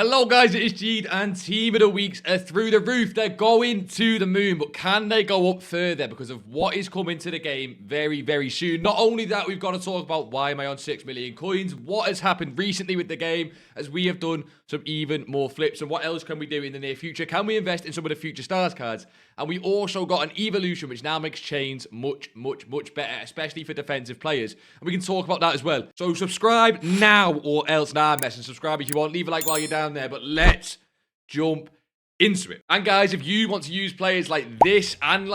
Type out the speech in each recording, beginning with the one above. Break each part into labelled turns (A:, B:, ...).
A: Hello guys, it is Jead and Team of the Weeks are through the roof. They're going to the moon, but can they go up further because of what is coming to the game very, very soon? Not only that, we've got to talk about why am I on 6 million coins, what has happened recently with the game as we have done some even more flips, and what else can we do in the near future? Can we invest in some of the future stars cards? And we also got an evolution which now makes chains much better, especially for defensive players. And we can talk about that as well. So subscribe now or else. Nah, I'm messing. Subscribe if you want. Leave a like while you're down there. But let's jump into it. And guys, if you want to use players like this and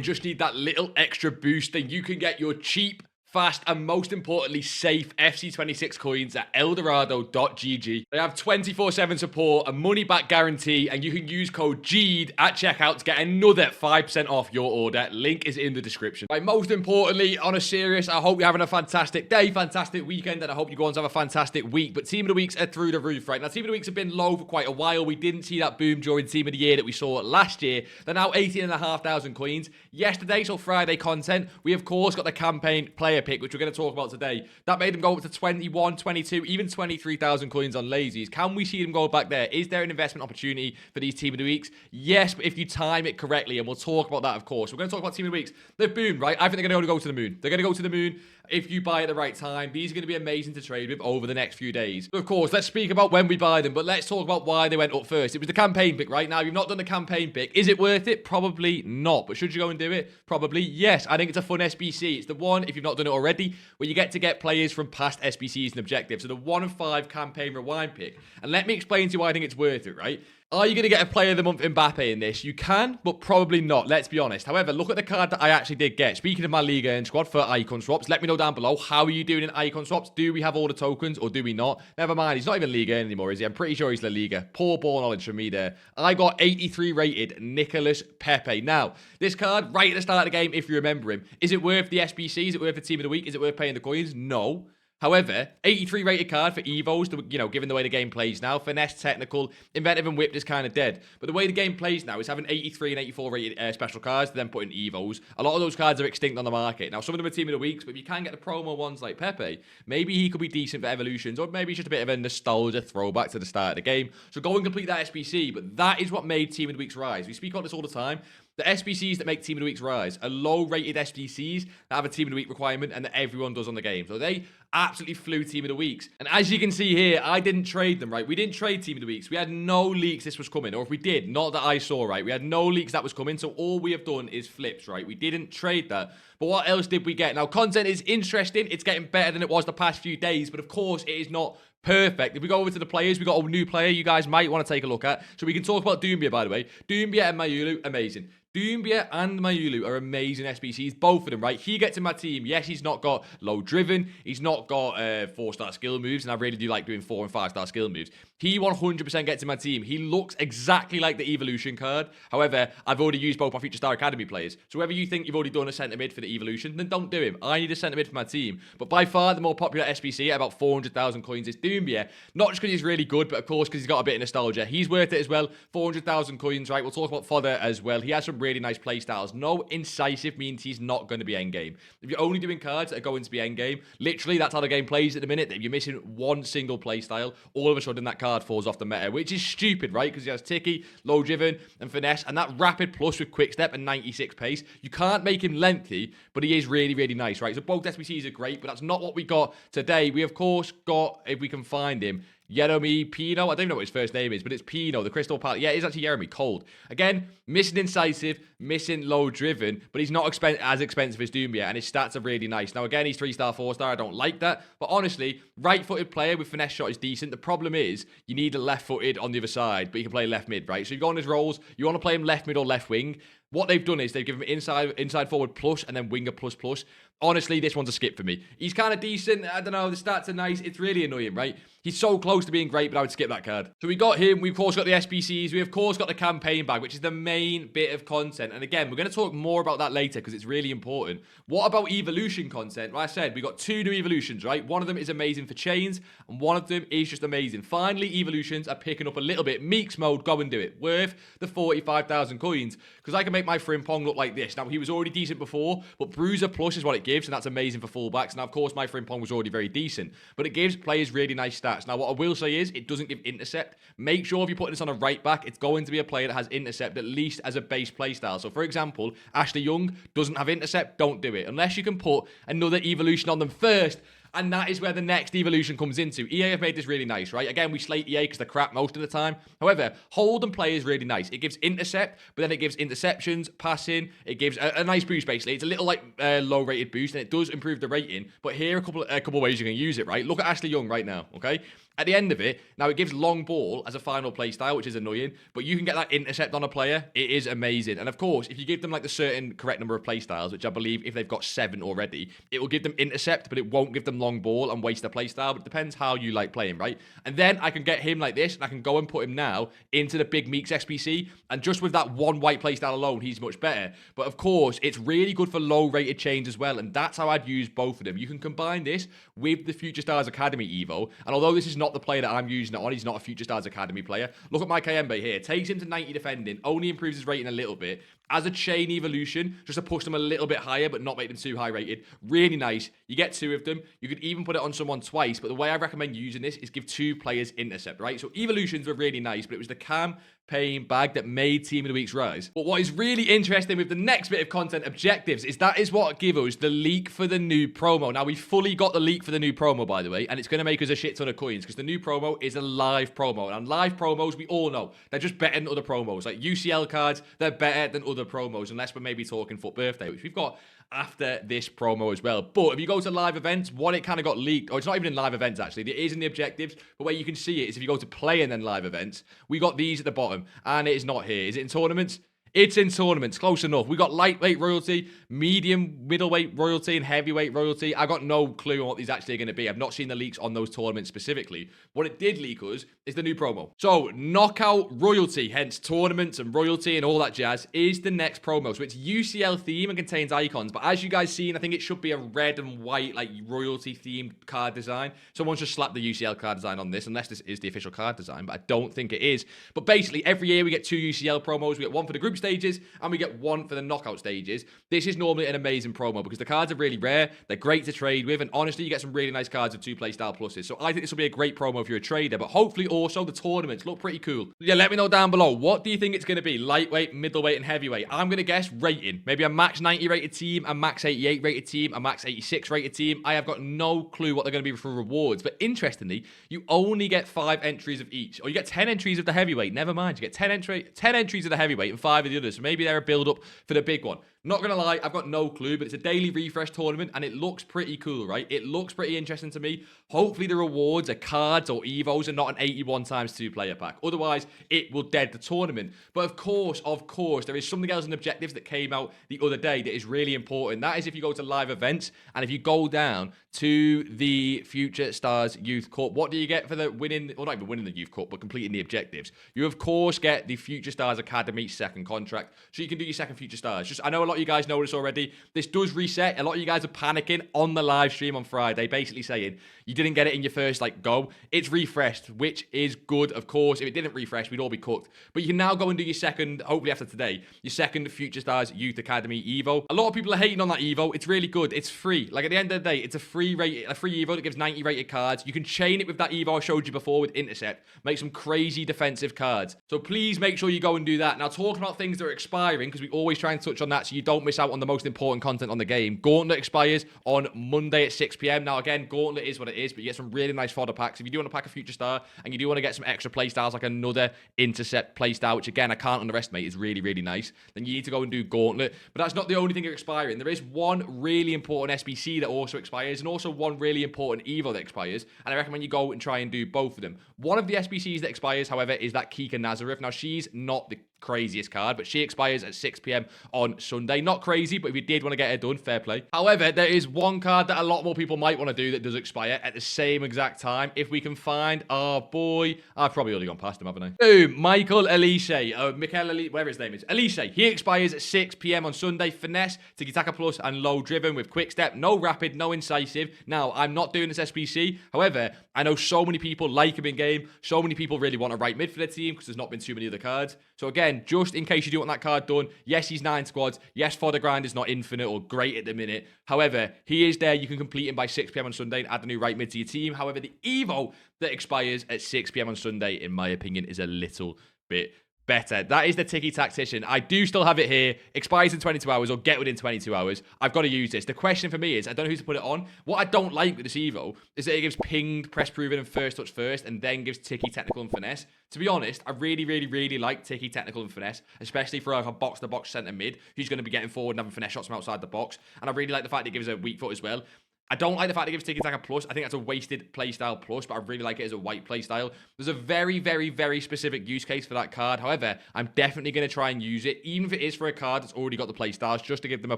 A: just need that little extra boost, then you can get your cheap, fast, and most importantly, safe FC26 coins at eldorado.gg. They have 24/7 support, a money-back guarantee, and you can use code JEAD at checkout to get another 5% off your order. Link is in the description. Right, most importantly, on a serious, I hope you're having a fantastic day, fantastic weekend, and I hope you go on to have a fantastic week. But Team of the Weeks are through the roof right now. Team of the Weeks have been low for quite a while. We didn't see that boom during Team of the Year that we saw last year. They're now 18,500 coins. Yesterday, so Friday content, we of course got the campaign player pick, which we're going to talk about today. That made them go up to 21, 22, even 23,000 coins on lazies. Can we see them go back there? Is there an investment opportunity for these Team of the Weeks? Yes, but if you time it correctly, and we'll talk about that, of course. We're going to talk about Team of the Weeks. They've boomed, right? I think they're going to go to the moon. They're going to go to the moon if you buy at the right time. These are going to be amazing to trade with over the next few days. But of course, let's speak about when we buy them, but let's talk about why they went up first. It was the campaign pick, right? Now, you've not done the campaign pick. Is it worth it? Probably not. But should you go and do it? Probably yes. I think it's a fun SBC. It's the one, if you've not done it already, where you get to get players from past SBCs and objectives. So the 1 of 5 campaign rewind pick. And let me explain to you why I think it's worth it, right? Are you going to get a player of the month Mbappe in this? You can, but probably not, let's be honest. However, look at the card that I actually did get. Speaking of my Liga and squad for icon swaps, let me know down below, how are you doing in icon swaps? Do we have all the tokens or do we not? Never mind, he's not even Liga anymore, is he? I'm pretty sure he's La Liga. Poor ball knowledge from me there. I got 83 rated Nicolas Pepe. Now, this card, right at the start of the game, if you remember him, is it worth the SBC? Is it worth the Team of the Week? Is it worth paying the coins? No. However, 83 rated card for Evos, you know, given the way the game plays now. Finesse, technical, inventive, and whipped is kind of dead. But the way the game plays now is having 83 and 84 rated special cards to then put in Evos. A lot of those cards are extinct on the market. Now, some of them are Team of the Weeks, but if you can get the promo ones like Pepe, maybe he could be decent for evolutions, or maybe it's just a bit of a nostalgia throwback to the start of the game. So go and complete that SBC, but that is what made Team of the Weeks rise. We speak about this all the time. The SBCs that make Team of the Weeks rise are low-rated SBCs that have a Team of the Week requirement and that everyone does on the game. So they absolutely flew Team of the Weeks. And as you can see here, I didn't trade them, right? We didn't trade Team of the Weeks. We had no leaks this was coming. Or if we did, not that I saw, right? We had no leaks that was coming. So all we have done is flips, right? We didn't trade that. But what else did we get? Now, content is interesting. It's getting better than it was the past few days. But of course, it is not perfect. If we go over to the players, we got a new player you guys might want to take a look at. So we can talk about Doumbia, by the way. Doumbia and Mayulu, amazing. Doumbia and Mayulu are amazing SBCs, both of them, right? He gets in my team. Yes, he's not got low driven. He's not got 4-star skill moves, and I really do like doing 4- and 5-star skill moves. He 100% gets in my team. He looks exactly like the evolution card. However, I've already used both my Future Star Academy players. So whether you think you've already done a centre mid for the evolution, then don't do him. I need a centre mid for my team. But by far, the more popular SBC at about 400,000 coins is Doumbia. Not just because he's really good, but of course because he's got a bit of nostalgia. He's worth it as well. 400,000 coins, right? We'll talk about fodder as well. He has some really nice play styles. No incisive means he's not going to be endgame. If you're only doing cards that are going to be endgame, literally that's how the game plays at the minute. If you're missing one single play style, all of a sudden that card falls off the meta, which is stupid, right? Because he has Ticky, low driven, and finesse, and that rapid plus with quick step and 96 pace. You can't make him lengthy, but he is really, really nice, right? So both SBCs are great, but that's not what we got today. We, of course, got, if we can find him, Jeremy Pino. I don't even know what his first name is, but it's Pino, the Crystal Palace. Yeah, it's actually Jeremy. Cold. Again, missing incisive, missing low driven, but he's not as expensive as Doumbia, and his stats are really nice. Now, again, he's 3-star, 4-star. I don't like that, but honestly, right-footed player with finesse shot is decent. The problem is you need a left-footed on the other side, but you can play left mid, right? So you go on his roles, you want to play him left mid or left wing. What they've done is they've given him inside forward plus and then winger plus plus. Honestly, this one's a skip for me. He's kind of decent. I don't know. The stats are nice. It's really annoying, right? He's so close to being great, but I would skip that card. So we got him. We've of course got the SBCs. We of course got the campaign bag, which is the main bit of content. And again, we're going to talk more about that later because it's really important. What about evolution content? Like I said, we got 2 new evolutions, right? One of them is amazing for chains, and one of them is just amazing. Finally, evolutions are picking up a little bit. Meeks mode, go and do it. Worth the 45,000 coins because I can make my Frimpong look like this. Now, he was already decent before, but Bruiser Plus is what it gives, and that's amazing for fullbacks. Now, of course, my Frimpong was already very decent, but it gives players really nice stats. Now, what I will will say is, it doesn't give intercept. Make sure if you're putting this on a right back, it's going to be a player that has intercept, at least as a base playstyle. So for example, Ashley Young doesn't have intercept, don't do it. Unless you can put another evolution on them first. And that is where the next evolution comes into. EA have made this really nice, right? Again, we slate EA because they're crap most of the time. However, hold and play is really nice. It gives intercept, but then it gives interceptions, passing. It gives a nice boost, basically. It's a little like low-rated boost, and it does improve the rating. But here are a couple ways you can use it, right? Look at Ashley Young right now, okay? At the end of it, now it gives long ball as a final play style, which is annoying, but you can get that intercept on a player. It is amazing. And of course, if you give them like the certain correct number of play styles, which I believe if they've got 7 already, it will give them intercept, but it won't give them long ball and waste their play style. But it depends how you like playing, right? And then I can get him like this, and I can go and put him now into the Big Meeks SBC. And just with that one white play style alone, he's much better. But of course, it's really good for low-rated chains as well. And that's how I'd use both of them. You can combine this with the Future Stars Academy Evo. And although this is not the player that I'm using it on, he's not a Future Stars Academy player. Look at my Mbappe here. Takes him to 90 defending, only improves his rating a little bit. As a chain evolution, just to push them a little bit higher, but not make them too high rated. Really nice. You get 2 of them. You could even put it on someone twice, but the way I recommend using this is give 2 players intercept, right? So evolutions were really nice, but it was the campaign bag that made Team of the Week's rise. But what is really interesting with the next bit of content, objectives, is that is what give us the leak for the new promo. Now, we fully got the leak for the new promo, by the way, and it's going to make us a shit ton of coins, because the new promo is a live promo. And live promos, we all know, they're just better than other promos. Like UCL cards, they're better than other promos, unless we're maybe talking FUT Birthday, which we've got after this promo as well. But if you go to live events, what it kind of got leaked, or it's not even in live events actually, it is in the objectives, but where you can see it is if you go to play and then live events, we got these at the bottom, and it is not here. Is it in tournaments? It's in tournaments, close enough. We got lightweight royalty, medium, middleweight royalty, and heavyweight royalty. I got no clue on what these actually are going to be. I've not seen the leaks on those tournaments specifically. What it did leak us is the new promo. So, knockout royalty, hence tournaments and royalty and all that jazz, is the next promo. So it's UCL theme and contains icons. But as you guys seen, I think it should be a red and white, like royalty themed card design. Someone's just slapped the UCL card design on this, unless this is the official card design, but I don't think it is. But basically, every year we get 2 UCL promos. We get one for the group stages and we get one for the knockout stages. This is normally an amazing promo because the cards are really rare, they're great to trade with, and honestly you get some really nice cards with 2 playstyle pluses. So I think this will be a great promo if you're a trader, but hopefully also the tournaments look pretty cool. Yeah, let me know down below, what do you think it's going to be? Lightweight, middleweight and heavyweight? I'm going to guess rating. Maybe a max 90 rated team, a max 88 rated team, a max 86 rated team. I have got no clue what they're going to be for rewards, but interestingly, you only get 5 entries of each, or you get 10 entries of the heavyweight. Never mind, you get 10 entries of the heavyweight and 5 of the others. So maybe they're a build up for the big one. Not gonna lie, I've got no clue, but it's a daily refresh tournament and it looks pretty cool, right? It looks pretty interesting to me. Hopefully the rewards are cards or evos and not an 81 times 2 player pack. Otherwise, it will dead the tournament. But of course, there is something else in objectives that came out the other day that is really important. That is if you go to live events and if you go down to the Future Stars Youth Cup, what do you get for the winning, or not even winning the Youth Cup, but completing the objectives? You of course get the Future Stars Academy second contract, so you can do your second Future Stars. I know a lot of you guys know this already. This does reset. A lot of you guys are panicking on the live stream on Friday, basically saying you didn't get it in your first go. It's refreshed, which is good, of course. If it didn't refresh, we'd all be cooked. But you can now go and do your second, hopefully after today, your second Future Stars Youth Academy Evo. A lot of people are hating on that Evo. It's really good. It's free. Like at the end of the day, it's a free Evo that gives 90 rated cards. You can chain it with that Evo I showed you before with intercept. Make some crazy defensive cards. So please make sure you go and do that. Now, talking about things that are expiring, because we always try and touch on that so you don't miss out on the most important content on the game. Gauntlet expires on Monday at 6 p.m. Now, again, Gauntlet is what it is, but you get some really nice fodder packs. If you do want to pack a Future Star and you do want to get some extra playstyles, like another intercept playstyle, which again, I can't underestimate, is really, really nice, then you need to go and do Gauntlet. But that's not the only thing that's expiring. There is one really important SBC that also expires, and also one really important Evo that expires, and I recommend you go and try and do both of them. One of the SBCs that expires, however, is that Kika Nazareth. Now, she's not the craziest card, but she expires at 6 p.m. on Sunday. Not crazy, but if you did want to get it done, fair play. However, there is one card that a lot more people might want to do that does expire at the same exact time. If we can find our boy, I've probably already gone past him, haven't I? Boom, Michael Elise, whatever his name is, Elise. He expires at 6 p.m. on Sunday. Finesse, Tiki-Taka Plus, and low driven with quick step. No rapid, no incisive. Now, I'm not doing this SBC. However, I know so many people like him in game. So many people really want a right mid for their team because there's not been too many other cards. So again, again, just in case you do want that card done, yes, he's 9 squads. Yes, fodder grind is not infinite or great at the minute. However, he is there. You can complete him by 6 p.m. on Sunday and add a new right mid to your team. However, the Evo that expires at 6 p.m. on Sunday, in my opinion, is a little bit better. That is the Tiki Tactician. I do still have it here. Expires in 22 hours or get within 22 hours. I've got to use this. The question for me is, I don't know who to put it on. What I don't like with this Evo is that it gives pinged, press proven, and first touch first, and then gives Tiki technical and finesse. To be honest, I really like Tiki technical and finesse, especially for like a box-to-box centre mid who's going to be getting forward and having finesse shots from outside the box. And I really like the fact that it gives a weak foot as well. I don't like the fact it gives Tiki Taka plus. I think that's a wasted playstyle plus, but I really like it as a white playstyle. There's a very specific use case for that card. However, I'm definitely going to try and use it, even if it is for a card that's already got the playstyles, just to give them a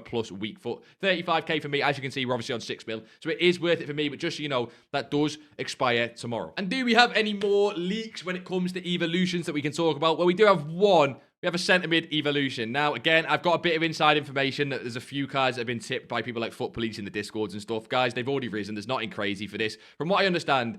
A: plus weak foot. 35k for me. As you can see, we're obviously on 6 mil, so it is worth it for me, but just so you know, that does expire tomorrow. And do we have any more leaks when it comes to evolutions that we can talk about? Well, we do have one. We have a centre mid evolution. Now, again, I've got a bit of inside information that there's a few cards that have been tipped by people like Foot Police in the Discords and stuff. Guys, they've already risen. There's nothing crazy for this. From what I understand,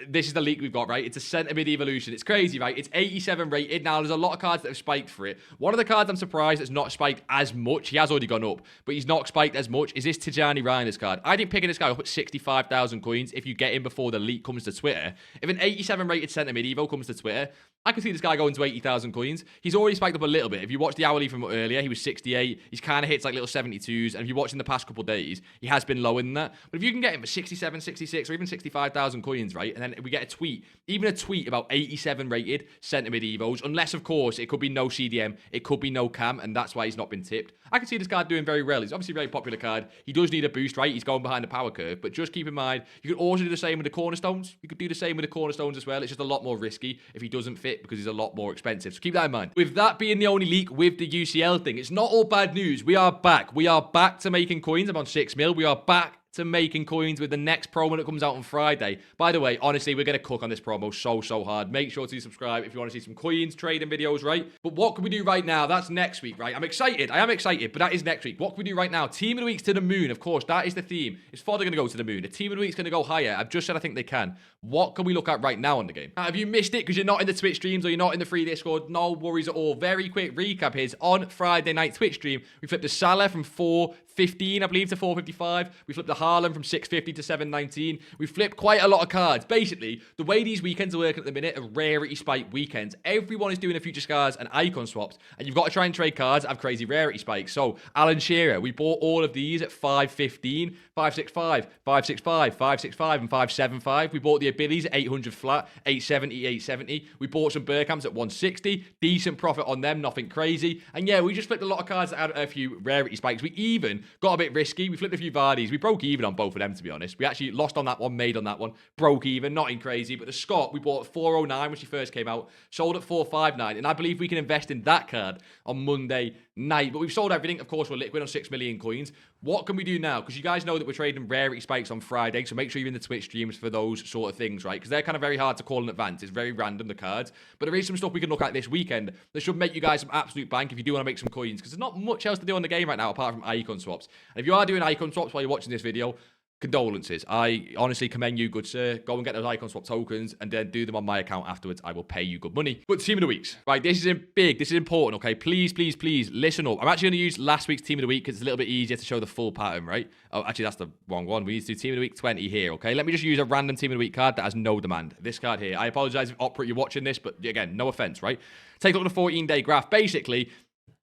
A: this is the leak we've got, right? It's a centre mid evolution. It's crazy, right? It's 87 rated. Now, there's a lot of cards that have spiked for it. One of the cards I'm surprised that's not spiked as much. He has already gone up, but he's not spiked as much. Is this Tijani Reiner's card? I didn't pick this guy up at 65,000 coins if you get him before the leak comes to Twitter. If an 87 rated centre mid evo comes to Twitter, I can see this guy going to 80,000 coins. He's already spiked up a little bit. If you watch the hourly from earlier, he was 68. He's kind of hits like little 72s. And if you watch in the past couple of days, he has been lower than that. But if you can get him for 67, 66, or even 65,000 coins, right? And then we get a tweet, even a tweet about 87 rated centre mid evos, unless, of course, it could be no CDM, it could be no cam, and that's why he's not been tipped. I can see this card doing very well. He's obviously a very popular card. He does need a boost, right? He's going behind the power curve. But just keep in mind, you could also do the same with the cornerstones. You could do the same with the cornerstones as well. It's just a lot more risky if he doesn't fit because he's a lot more expensive. So keep that in mind. With that being the only leak with the UCL thing, it's not all bad news. We are back. We are back to making coins. I'm on 6 mil. We are back to making coins with the next promo that comes out on Friday. By the way, honestly, we're going to cook on this promo so hard. Make sure to subscribe if you want to see some coins, trading videos, right? But what can we do right now? That's next week, right? I'm excited. I am excited, but that is next week. What can we do right now? Team of the Week's to the moon. Of course, that is the theme. Is fodder going to go to the moon? The Team of the Week's going to go higher. I've just said I think they can. What can we look at right now on the game? Now, have you missed it because you're not in the Twitch streams or you're not in the free Discord? No worries at all. Very quick recap here. On Friday night Twitch stream, we flipped a Salah from 415, I believe, to 455. We flipped a Haaland from 650 to 719. We flipped quite a lot of cards. Basically, the way these weekends are working at the minute are rarity spike weekends. Everyone is doing a future scars and icon swaps, and you've got to try and trade cards that have crazy rarity spikes. So, Alan Shearer, we bought all of these at 515, 565, 565, 565, and 575. We bought the abilities at 800 flat, 870, 870. We bought some Burkamps at 160. Decent profit on them, nothing crazy. And yeah, we just flipped a lot of cards that had a few rarity spikes. We even got a bit risky. We flipped a few Vardys. We broke even on both of them, to be honest. We actually lost on that one, made on that one. Broke even, nothing crazy. But the Scott, we bought at 409 when she first came out. Sold at 459. And I believe we can invest in that card on Monday night. But we've sold everything. Of course, we're liquid on 6 million coins. What can we do now? Because you guys know that we're trading rarity spikes on Friday. So make sure you're in the Twitch streams for those sort of things, right? Because they're kind of very hard to call in advance. It's very random, the cards. But there is some stuff we can look at this weekend that should make you guys some absolute bank if you do want to make some coins. Because there's not much else to do on the game right now apart from icon swaps. And if you are doing icon swaps while you're watching this video, condolences. I honestly commend you, good sir. Go and get those icon swap tokens and then do them on my account afterwards. I will pay you good money. But Team of the Weeks. Right, this is big. This is important, okay? Please listen up. I'm actually going to use last week's Team of the Week because it's a little bit easier to show the full pattern, right? Oh, actually, that's the wrong one. We need to do Team of the Week 20 here, okay? Let me just use a random Team of the Week card that has no demand. This card here. I apologize if Opera, you're watching this, but again, no offense, right? Take a look at the 14-day graph. Basically,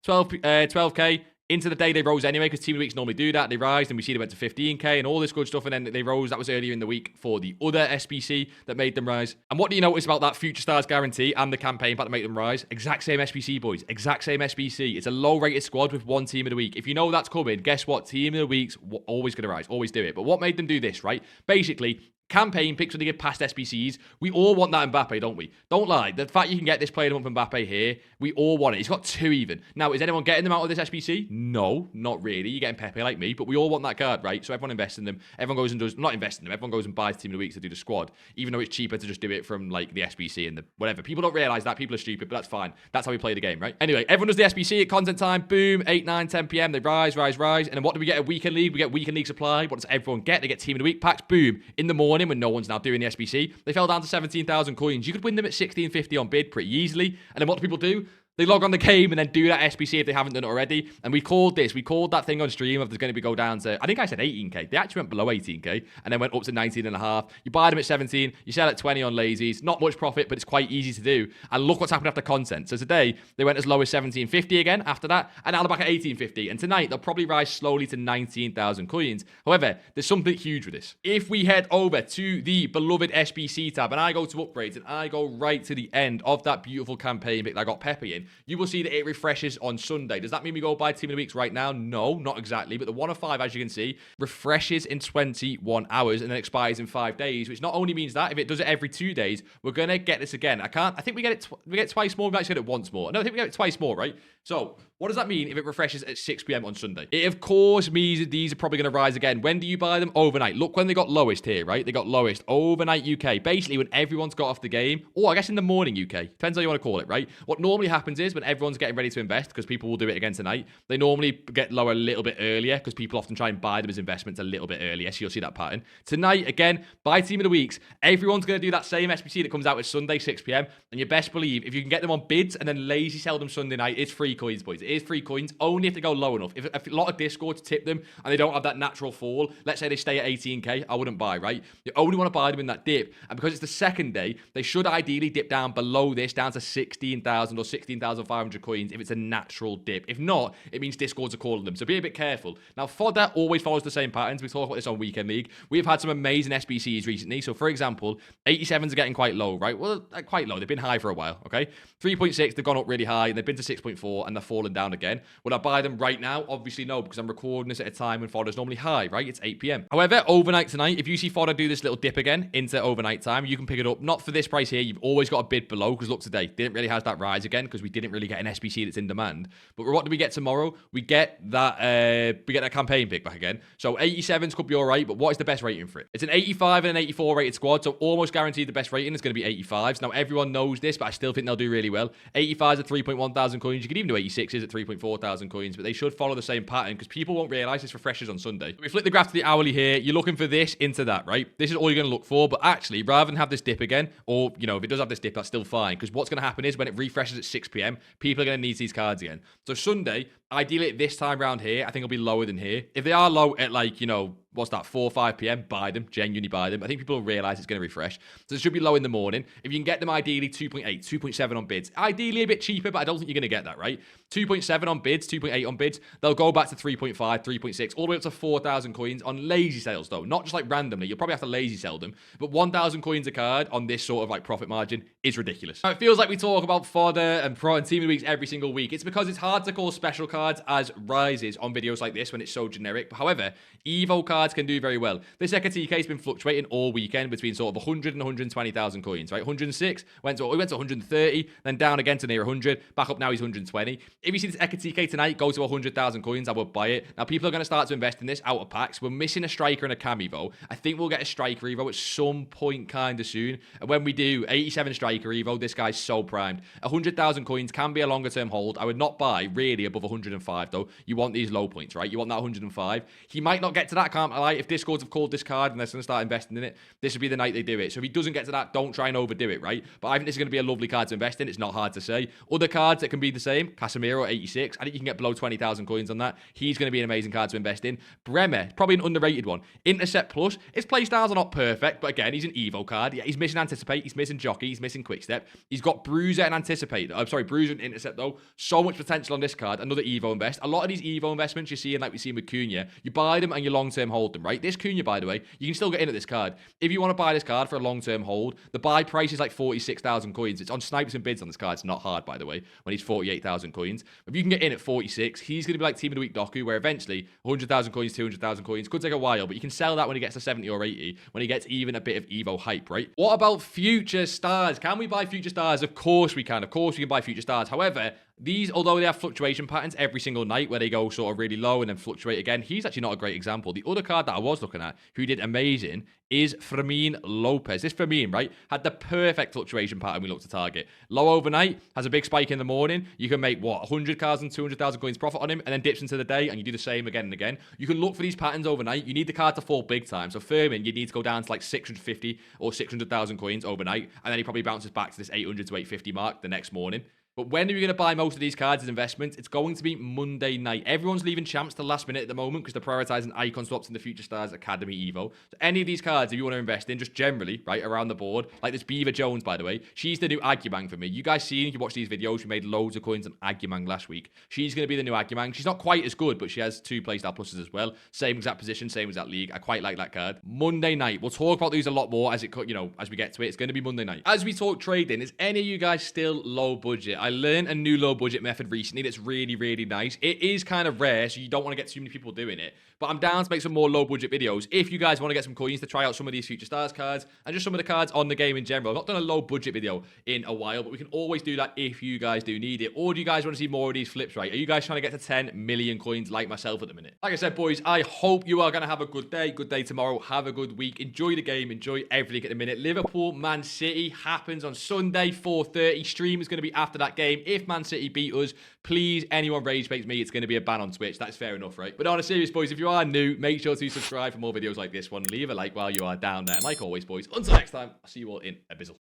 A: 12k. Into the day, they rose anyway, because Team of the Weeks normally do that. They rise, and we see they went to 15k and all this good stuff, and then they rose. That was earlier in the week for the other SBC that made them rise. And what do you notice about that Future Stars guarantee and the campaign pack to make them rise? Exact same SBC, boys. Exact same SBC. It's a low-rated squad with one Team of the Week. If you know that's coming, guess what? Team of the Week's always going to rise. Always do it. But what made them do this, right? Basically, campaign picks when they get past SBCs. We all want that Mbappe, don't we? Don't lie. The fact you can get this player of the month Mbappe here, we all want it. He's got 2 even. Now, is anyone getting them out of this SBC? No, not really. You're getting Pepe like me, but we all want that card, right? So everyone invests in them. Everyone goes and does, not invest in them. Everyone goes and buys Team of the Week to do the squad, even though it's cheaper to just do it from like the SBC and the whatever. People don't realize that. People are stupid, but that's fine. That's how we play the game, right? Anyway, everyone does the SBC at content time. Boom, 8, 9, 10 p.m. They rise. And then what do we get at Weekend League? We get Weekend League supply. What does everyone get? They get Team of the Week packs. Boom. In the morning when no one's now doing the SBC, they fell down to 17,000 coins. You could win them at 1650 on bid pretty easily. And then what do people do? They log on the game and then do that SBC if they haven't done it already. And we called that thing on stream of there's going to go down to, I think I said 18k. They actually went below 18k and then went up to 19.5. You buy them at 17, you sell at 20 on lazies. Not much profit, but it's quite easy to do. And look what's happened after content. So today, they went as low as 1750 again after that, and now they're back at 1850. And tonight, they'll probably rise slowly to 19,000 coins. However, there's something huge with this. If we head over to the beloved SBC tab and I go to upgrades and I go right to the end of that beautiful campaign that I got Pepe in, you will see that it refreshes on Sunday. Does that mean we go buy Team of the Weeks right now? No, not exactly. But the 1 of 5, as you can see, refreshes in 21 hours and then expires in 5 days, which not only means that if it does it every 2 days, we're going to get this again. I think we get it we get twice more. We might get it once more. No, I think we get it twice more, right? So what does that mean if it refreshes at 6 p.m. on Sunday? It, of course, means that these are probably going to rise again. When do you buy them? Overnight. Look when they got lowest here, right? They got lowest overnight UK. Basically, when everyone's got off the game, or I guess in the morning UK. Depends how you want to call it, right? What normally happens is when everyone's getting ready to invest, because people will do it again tonight, they normally get lower a little bit earlier because people often try and buy them as investments a little bit earlier. So you'll see that pattern. Tonight, again, buy Team of the Weeks. Everyone's going to do that same SBC that comes out with Sunday, 6 p.m. And you best believe if you can get them on bids and then lazy sell them Sunday night, it's free coins, boys. It is free coins only if they go low enough. If a lot of Discords tip them and they don't have that natural fall, let's say they stay at 18k, I wouldn't buy, right? You only want to buy them in that dip. And because it's the second day, they should ideally dip down below this, down to 16,000 or 16,500 coins if it's a natural dip. If not, it means Discords are calling them. So be a bit careful. Now, fodder always follows the same patterns. We talk about this on Weekend League. We've had some amazing SBCs recently. So, for example, 87s are getting quite low, right? Well, quite low. They've been high for a while, okay? 3.6, they've gone up really high, and they've been to 6.4, and they're falling down again. Would I buy them right now? Obviously, no, because I'm recording this at a time when fodder's normally high, right? It's 8 p.m. However, overnight tonight, if you see fodder do this little dip again into overnight time, you can pick it up. Not for this price here. You've always got a bid below, because look, today, didn't really have that rise again, because we didn't really get an SBC that's in demand. But what do we get tomorrow? We get that campaign pick back again. So 87s could be all right, but what is the best rating for it? It's an 85 and an 84 rated squad, so almost guaranteed the best rating is going to be 85s. Now, everyone knows this, but I still think they'll do really well. 85s at 3.1 thousand coins. You could even do 86s at 3.4 thousand coins, but they should follow the same pattern because people won't realize this refreshes on Sunday. We flip the graph to the hourly here. You're looking for this into that, right? This is all you're going to look for, but actually, rather than have this dip again, or, you know, if it does have this dip, that's still fine, because what's going to happen is when it refreshes at 6 p.m., people are going to need these cards again. So Sunday, ideally at this time around here, I think it'll be lower than here. If they are low at, like, you know, what's that, 4 or 5 p.m., buy them, genuinely buy them. I think people will realize it's going to refresh. So it should be low in the morning. If you can get them ideally 2.8, 2.7 on bids, ideally a bit cheaper, but I don't think you're going to get that, right? 2.7 on bids, 2.8 on bids, they'll go back to 3.5, 3.6, all the way up to 4,000 coins on lazy sales though, not just like randomly. You'll probably have to lazy sell them, but 1,000 coins a card on this sort of like profit margin is ridiculous. Now, it feels like we talk about fodder and pro and team of the weeks every single week. It's because it's hard to call special cards as rises on videos like this when it's so generic. But however, Evo cards can do very well. This Ekatike has been fluctuating all weekend between sort of 100 and 120,000 coins, right? 106, we went to 130, then down again to near 100, back up now he's 120. If you see this Ekatike tonight go to 100,000 coins, I would buy it. Now, people are going to start to invest in this out of packs. We're missing a striker and a cam Evo. I think we'll get a striker Evo at some point kind of soon. And when we do, 87 striker Evo, this guy's so primed. 100,000 coins can be a longer term hold. I would not buy really above 105 though. You want these low points, right? You want that 105. He might not get to that, can't I lie? If Discords have called this card and they're going to start investing in it, this would be the night they do it. So if he doesn't get to that, don't try and overdo it, right? But I think this is going to be a lovely card to invest in. It's not hard to say. Other cards that can be the same, Casemiro 86. I think you can get below 20,000 coins on that. He's going to be an amazing card to invest in. Bremer, probably an underrated one. Intercept Plus. His playstyles are not perfect, but again, he's an Evo card. Yeah, he's missing Anticipate. He's missing Jockey. He's missing Quickstep. He's got Bruiser and Anticipate. I'm sorry, Bruiser and Intercept though. So much potential on this card. Another Evo invest. A lot of these Evo investments you're seeing, like we've seen with Cunha, you buy them and you long-term hold them, right? This Cunha, by the way, you can still get in at this card. If you want to buy this card for a long-term hold, the buy price is like 46,000 coins. It's on snipes and bids on this card. It's not hard, by the way, when he's 48,000 coins. If you can get in at 46, he's going to be like Team of the Week Doku, where eventually 100,000 coins, 200,000 coins, could take a while, but you can sell that when he gets to 70 or 80, when he gets even a bit of Evo hype, right? What about future stars? Can we buy future stars? Of course we can. Of course we can buy future stars. However, these, although they have fluctuation patterns every single night where they go sort of really low and then fluctuate again, he's actually not a great example. The other card that I was looking at who did amazing is Fermin Lopez. This Fermin, right, had the perfect fluctuation pattern we looked to target. Low overnight, has a big spike in the morning. You can make, what, 100,000, 200,000 coins profit on him, and then dips into the day, and you do the same again and again. You can look for these patterns overnight. You need the card to fall big time. So Fermin, you need to go down to like 650 or 600,000 coins overnight, and then he probably bounces back to this 800 to 850 mark the next morning. But when are we going to buy most of these cards as investments? It's going to be Monday night. Everyone's leaving champs to the last minute at the moment because they're prioritizing icon swaps in the Future Stars Academy Evo. So any of these cards, if you want to invest in, just generally, right, around the board, like this Beaver Jones, by the way, she's the new Agumang for me. You guys seen, if you watch these videos, we made loads of coins on Agumang last week. She's going to be the new Agumang. She's not quite as good, but she has 2 playstyle pluses as well. Same exact position, same exact league. I quite like that card. Monday night. We'll talk about these a lot more as as we get to it. It's going to be Monday night. As we talk trading, is any of you guys still low budget? I learned a new low budget method recently that's really, really nice. It is kind of rare, so you don't want to get too many people doing it. But I'm down to make some more low budget videos if you guys want to get some coins to try out some of these Future Stars cards and just some of the cards on the game in general. I've not done a low budget video in a while, but we can always do that if you guys do need it. Or do you guys want to see more of these flips, right? Are you guys trying to get to 10 million coins like myself at the minute? Like I said, boys, I hope you are going to have a good day tomorrow. Have a good week. Enjoy the game. Enjoy everything at the minute. Liverpool, Man City happens on Sunday, 4:30. Stream is going to be after that game. If Man City beat us, please, anyone rage baits me, it's going to be a ban on Twitch. That's fair enough, right? But on a serious, boys, if you are new, make sure to subscribe for more videos like this one. Leave a like while you are down there. And like always, boys, until next time, I'll see you all in a bizzle.